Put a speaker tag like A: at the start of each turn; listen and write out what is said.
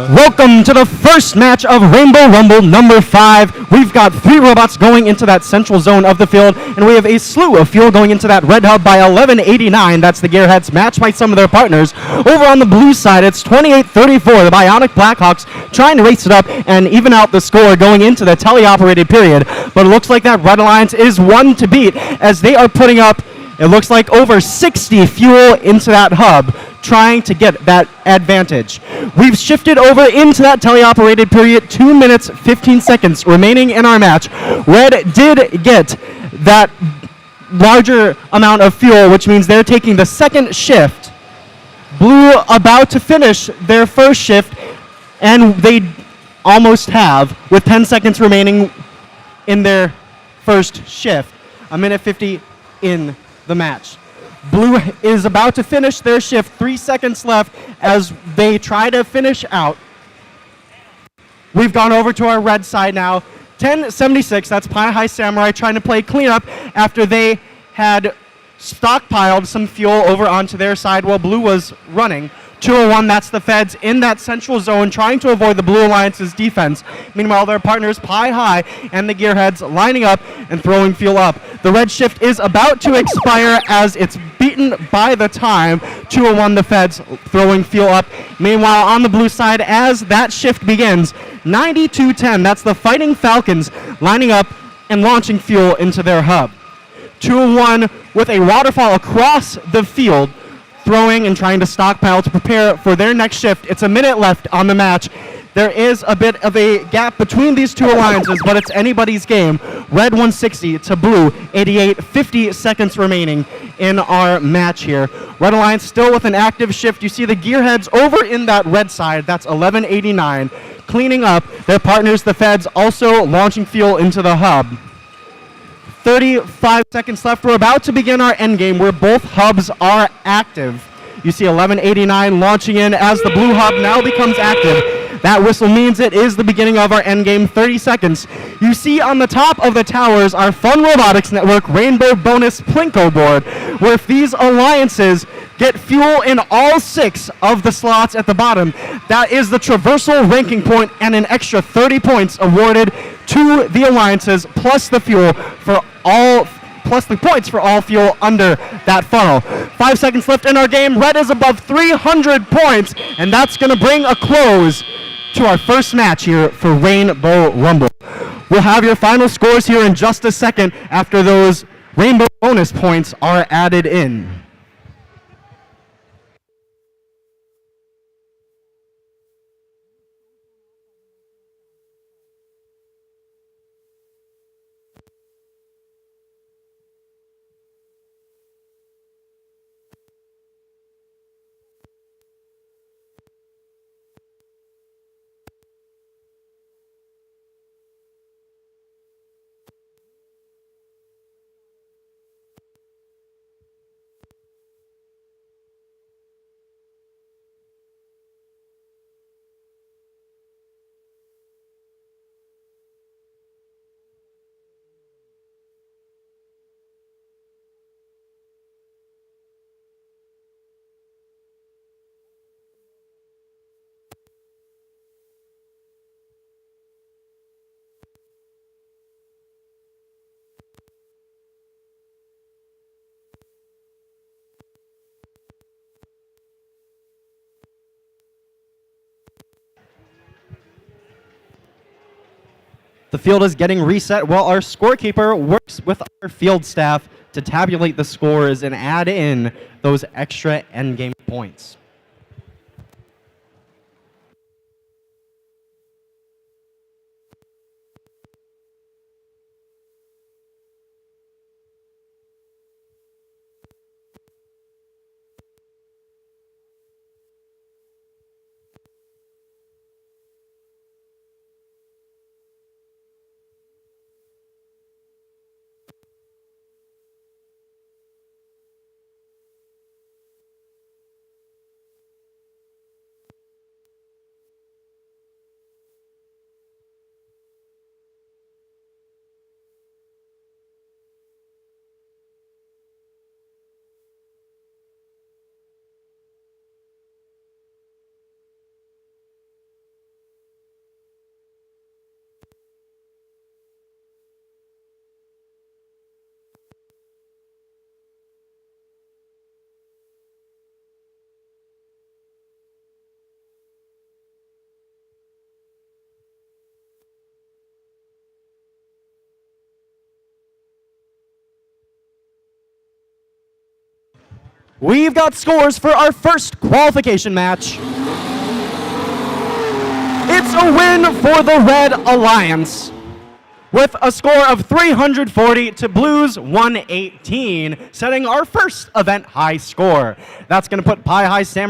A: Welcome to the first match of Rainbow Rumble number 5. We've got 3 robots going into that central zone of the field, and we have a slew of fuel going into that red hub by 1189. That's the Gearheads, matched by some of their partners. Over on the blue side, it's 28-34. The Bionic Blackhawks trying to race it up and even out the score going into the teleoperated period. But it looks like that Red Alliance is one to beat as they are putting up, it looks like, over 60 fuel into that hub, trying to get that advantage. We've shifted over into that teleoperated period, 2 minutes, 15 seconds remaining in our match. Red did get that larger amount of fuel, which means they're taking the second shift. Blue about to finish their first shift, and they almost have, with 10 seconds remaining in their first shift. A minute 50 in the match. Blue is about to finish their shift, 3 seconds left as they try to finish out. We've gone over to our red side now. 10:76, that's Pie High Samurai trying to play cleanup after they had stockpiled some fuel over onto their side while Blue was running. 201, that's the Feds in that central zone trying to avoid the Blue Alliance's defense. Meanwhile, their partners Pie High and the Gearheads lining up and throwing fuel up. The red shift is about to expire as it's beaten by the time. 201, the Feds throwing fuel up. Meanwhile, on the blue side, as that shift begins, 92-10, that's the Fighting Falcons lining up and launching fuel into their hub. 201 with a waterfall across the field, throwing and trying to stockpile to prepare for their next shift. It's a minute left on the match. There is a bit of a gap between these two alliances, but it's anybody's game. Red 160 to Blue 88, 50 seconds remaining in our match here. Red Alliance still with an active shift. You see the Gearheads over in that red side. That's 1189, cleaning up. Their partners, the Feds, also launching fuel into the hub. 35 seconds left. We're about to begin our endgame where both hubs are active. You see 1189 launching in as the blue hub now becomes active. That whistle means it is the beginning of our endgame. 30 seconds. You see on the top of the towers our Fun Robotics Network Rainbow Bonus Plinko board, where if these alliances get fuel in all 6 of the slots at the bottom, that is the traversal ranking point and an extra 30 points awarded to the alliances, plus the fuel for all, plus the points for all fuel under that funnel. 5 seconds left in our game. Red is above 300 points, and that's going to bring a close to our first match here for Rainbow Rumble. We'll have your final scores here in just a second after those Rainbow bonus points are added in. The field is getting reset while our scorekeeper works with our field staff to tabulate the scores and add in those extra endgame points. We've got scores for our first qualification match. It's a win for the Red Alliance with a score of 340 to Blues 118, setting our first event high score. That's going to put Pie High Samurai